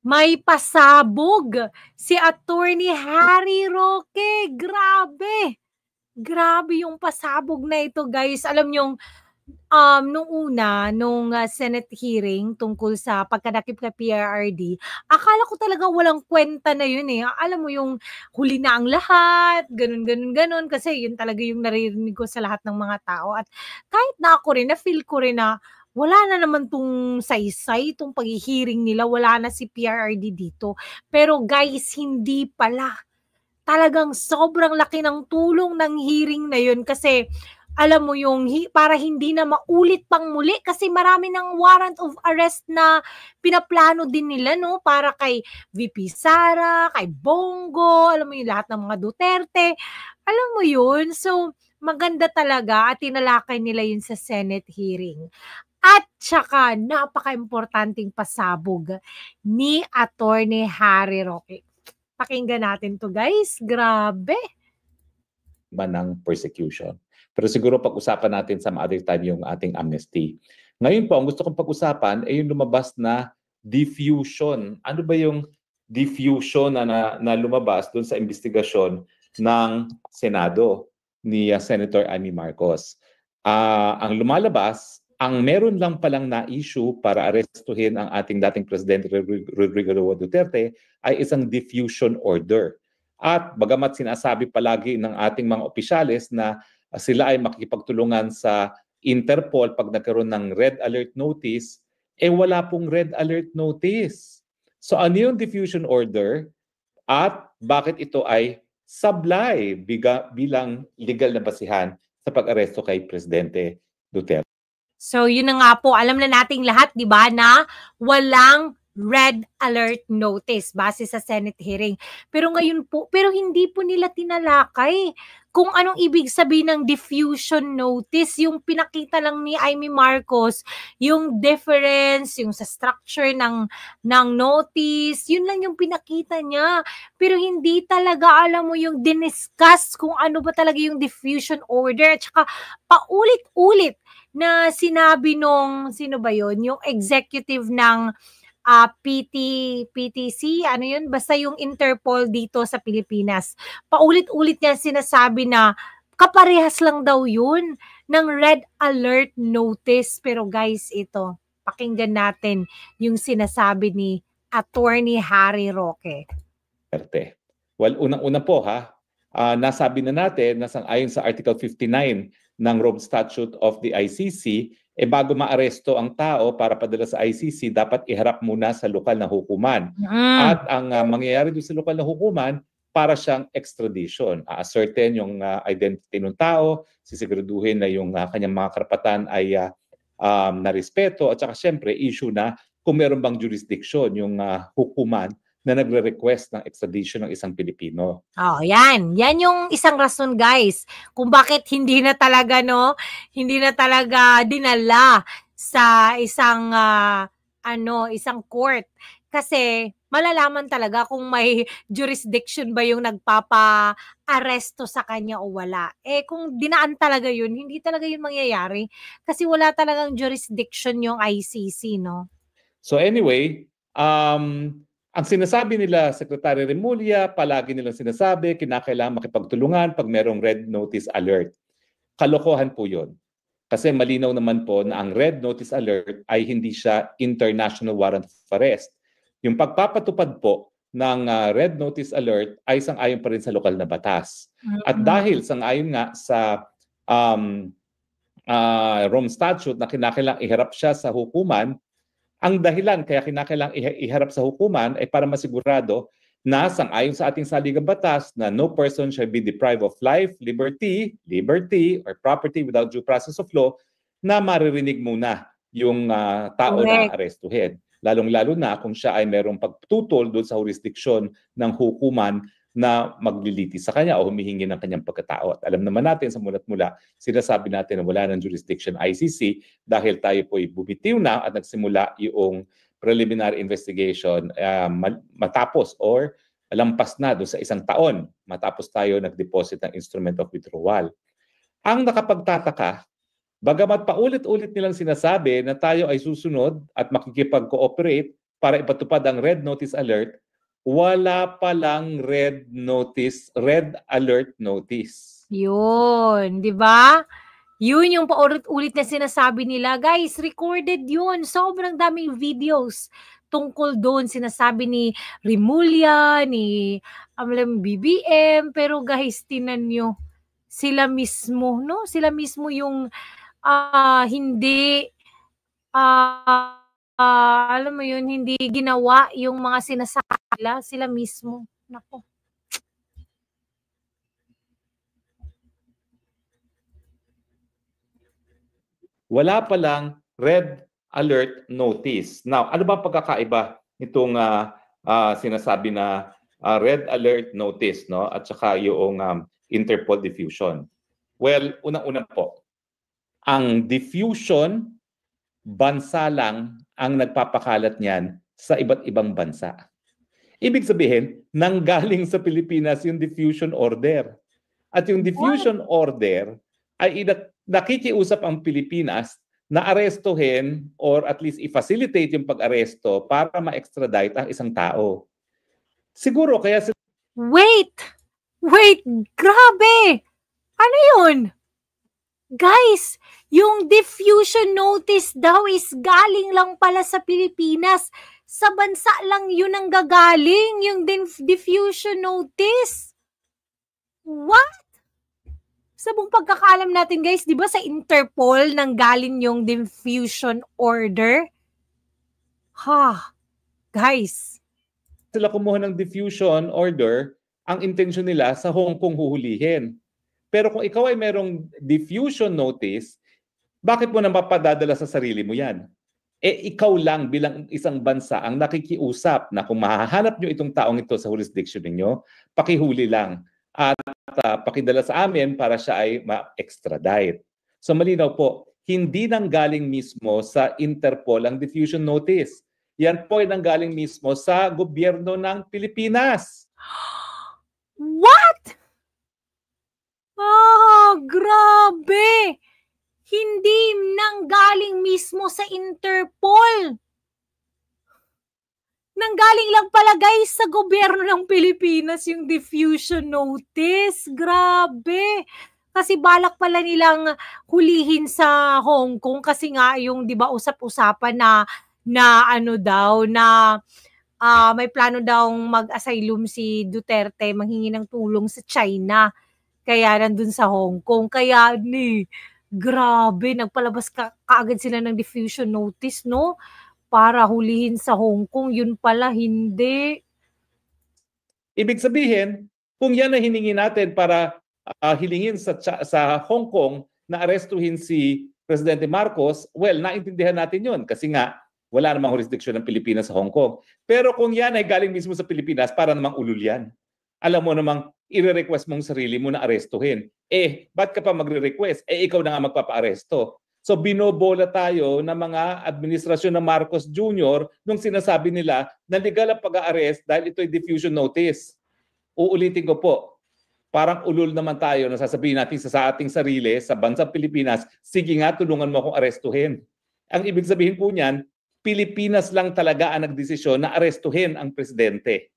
May pasabog si Attorney Harry Roque. Grabe. Grabe yung pasabog na ito, guys. Alam nyo, nung Senate hearing tungkol sa pagkadakip kay PRRD, akala ko talaga walang kwenta na yun eh. Alam mo yung huli na ang lahat, ganun, ganun, ganun. Kasi yun talaga yung naririnig ko sa lahat ng mga tao. At kahit na ako rin, na-feel ko rin na wala na naman tong saysay, tong paghihiring nila, wala na si PRRD dito. Pero guys, hindi pala. Talagang sobrang laki ng tulong ng hearing na yun kasi alam mo yung para hindi na maulit pang muli kasi marami ng warrant of arrest na pinaplano din nila no para kay VP Sara, kay Bongo, alam mo yung lahat ng mga Duterte. Alam mo yun? So maganda talaga at tinalakay nila yun sa Senate hearing. At saka napaka-importanting pasabog ni Attorney Harry Roque. Pakinggan natin to guys. Grabe. Ng persecution. Pero siguro pag-usapan natin some other time yung ating amnesty. Ngayon po, ang gusto kong pag-usapan ay yung lumabas na diffusion. Ano ba yung diffusion na lumabas doon sa investigasyon ng Senado ni Senator Amy Marcos? Ang lumalabas, ang meron lang palang na-issue para arestuhin ang ating dating Presidente Rodrigo Duterte ay isang diffusion order. At bagamat sinasabi palagi ng ating mga opisyales na sila ay makikipagtulungan sa Interpol pag nagkaroon ng red alert notice, wala pong red alert notice. So ano yung diffusion order at bakit ito ay sablay bilang legal na basihan sa pag-aresto kay Presidente Duterte? So yun na nga po, alam na nating lahat, di ba, na walang red alert notice base sa Senate hearing. Pero ngayon po, pero hindi po nila tinalakay kung anong ibig sabihin ng diffusion notice. Yung pinakita lang ni Amy Marcos, yung difference, yung sa structure ng notice, yun lang yung pinakita niya. Pero hindi talaga alam mo yung diniscuss kung ano ba talaga yung diffusion order. At saka paulit-ulit na sinabi nung, sino ba yun? Yung executive ng PTC, ano yun? Basta yung Interpol dito sa Pilipinas. Paulit-ulit niya sinasabi na kaparehas lang daw yun ng red alert notice. Pero guys, ito, pakinggan natin yung sinasabi ni Attorney Harry Roque. Well, unang-una po nasabi na natin na ayon sa Article 59 ng Rome Statute of the ICC, bago maaresto ang tao para padala sa ICC, dapat iharap muna sa lokal na hukuman. At ang mangyayari doon sa lokal na hukuman, para siyang extradition. A-ascertain yung identity ng tao, sisiguraduhin na yung kanyang mga karapatan ay narespeto, at saka syempre issue na kung meron bang jurisdiction yung hukuman na nagre-request ng extradition ng isang Pilipino. Oh, yan. Yan yung isang rason, guys, kung bakit hindi na talaga dinala sa isang isang court. Kasi malalaman talaga kung may jurisdiction ba yung nagpapa-aresto sa kanya o wala. Kung dinaan talaga yun, hindi talaga yun mangyayari kasi wala talagang jurisdiction yung ICC, no? So anyway, ang sinasabi nila, Secretary Remulla, palagi nilang sinasabi, kinakailangan makipagtulungan pag merong red notice alert. Kalokohan po yun. Kasi malinaw naman po na ang red notice alert ay hindi siya international warrant of arrest. Yung pagpapatupad po ng red notice alert ay sang-ayon pa rin sa lokal na batas. At dahil sang-ayon nga sa Rome Statute na kinakailangan iharap siya sa hukuman, ang dahilan kaya kinakailangang iharap sa hukuman ay para masigurado na sang-ayon sa ating saligang batas na no person shall be deprived of life, liberty, or property without due process of law, na maririnig muna yung tao na arestuhin. Lalong-lalo na kung siya ay merong pagtutol doon sa jurisdiksyon ng hukuman na maglilitis sa kanya o humihingi ng kanyang pagkatao. At alam naman natin sa mulat mula, sinasabi natin na wala ng jurisdiction ICC dahil tayo po'y bumitiw na at nagsimula yung preliminary investigation matapos or lampas na doon sa isang taon matapos tayo nag-deposit ng instrument of withdrawal. Ang nakapagtataka, bagamat paulit-ulit nilang sinasabi na tayo ay susunod at makikipag-cooperate para ipatupad ang red notice alert, wala palang red alert notice. Yun, di ba? Yun yung paulit-ulit na sinasabi nila. Guys, recorded yun. Sobrang daming videos tungkol doon. Sinasabi ni Rimulya, ni BBM. Pero guys, tinan nyo, sila mismo, no? Sila mismo yung hindi, alam mo yun, hindi ginawa yung mga sinasabi nila. Sila mismo. Nako. Wala palang red alert notice. Now, ano ba pagkakaiba nitong sinasabi na red alert notice, no? At saka yung Interpol diffusion? Well, unang-una po, ang diffusion, bansa lang ang nagpapakalat niyan sa iba't ibang bansa. Ibig sabihin, nanggaling sa Pilipinas yung diffusion order. At yung diffusion order ay nakikiusap ang Pilipinas na arestuhin or at least i-facilitate yung pag-aresto para ma-extradite ang isang tao. Siguro kaya... Wait! Grabe! Ano yun? Guys, yung diffusion notice daw is galing lang pala sa Pilipinas. Sa bansa lang yun ang gagaling, yung diffusion notice. What? Sa buong pagkakaalam natin guys, di ba sa Interpol nanggaling yung diffusion order? Guys. Sila kumuha ng diffusion order, ang intensyon nila sa Hong Kong huhulihin. Pero kung ikaw ay merong diffusion notice, bakit mo na mapadadala sa sarili mo yan? Ikaw lang bilang isang bansa ang nakikiusap na kung mahahanap nyo itong taong ito sa jurisdiction ninyo, pakihuli lang at pakidala sa amin para siya ay ma-extradite. So malinaw po, hindi nanggaling mismo sa Interpol ang diffusion notice. Yan po ay nanggaling mismo sa gobyerno ng Pilipinas. What? Grabe! Hindi nanggaling mismo sa Interpol. Nanggaling lang pala guys sa gobyerno ng Pilipinas yung diffusion notice. Grabe! Kasi balak pala nilang hulihin sa Hong Kong kasi nga yung 'di ba usap-usapan na ano daw na may plano daw mag-asylum si Duterte, manghingi ng tulong sa China. Kaya nandun sa Hong Kong. Kaya grabe, nagpalabas kaagad sila ng diffusion notice, no? Para hulihin sa Hong Kong. Yun pala, hindi. Ibig sabihin, kung yan na hiningi natin para hilingin sa Hong Kong na arestuhin si Presidente Marcos, well, naintindihan natin yun kasi nga wala namang jurisdiction ng Pilipinas sa Hong Kong. Pero kung yan ay galing mismo sa Pilipinas, para namang ulul yan. Alam mo namang i-request mong sarili mo na arestuhin. Ba't ka pa magre-request? Ikaw na nga magpapa-aresto. So binobola tayo ng mga administrasyon ng Marcos Jr. nung sinasabi nila na legal ang pag-a-arrest dahil ito'y diffusion notice. Uulitin ko po, parang ulul naman tayo na sasabihin natin sa ating sarili, sa bansang Pilipinas, sige nga, tulungan mo akong arestuhin. Ang ibig sabihin po niyan, Pilipinas lang talaga ang nagdesisyon na arestuhin ang presidente.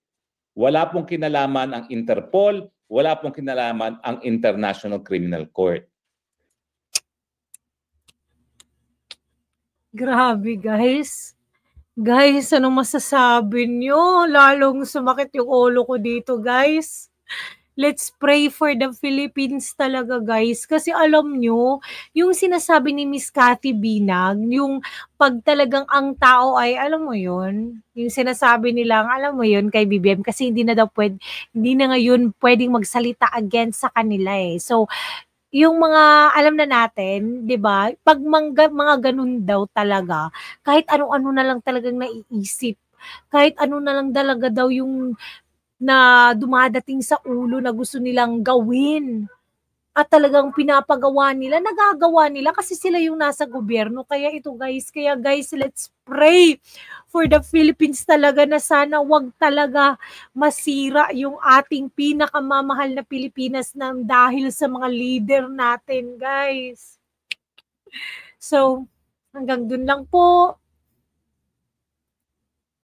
Wala pong kinalaman ang Interpol, wala pong kinalaman ang International Criminal Court. Grabe guys. Guys, anong masasabi nyo? Lalong sumakit yung ulo ko dito guys. Let's pray for the Philippines talaga guys. Kasi alam nyo, yung sinasabi ni Miss Cathy Binag, yung pag talagang ang tao ay, alam mo yun, yung sinasabi nilang, alam mo yun, kay BBM, kasi hindi na ngayon pwedeng magsalita against sa kanila eh. So, yung mga alam na natin, 'di ba? Pag mga ganun daw talaga, kahit ano-ano na lang talagang naiisip, kahit ano na lang talaga daw yung na dumadating sa ulo na gusto nilang gawin. At talagang pinapagawa nila, nagagawa nila kasi sila yung nasa gobyerno. Kaya guys, let's pray for the Philippines talaga na sana wag talaga masira yung ating pinakamamahal na Pilipinas nang dahil sa mga leader natin, guys. So, hanggang dun lang po.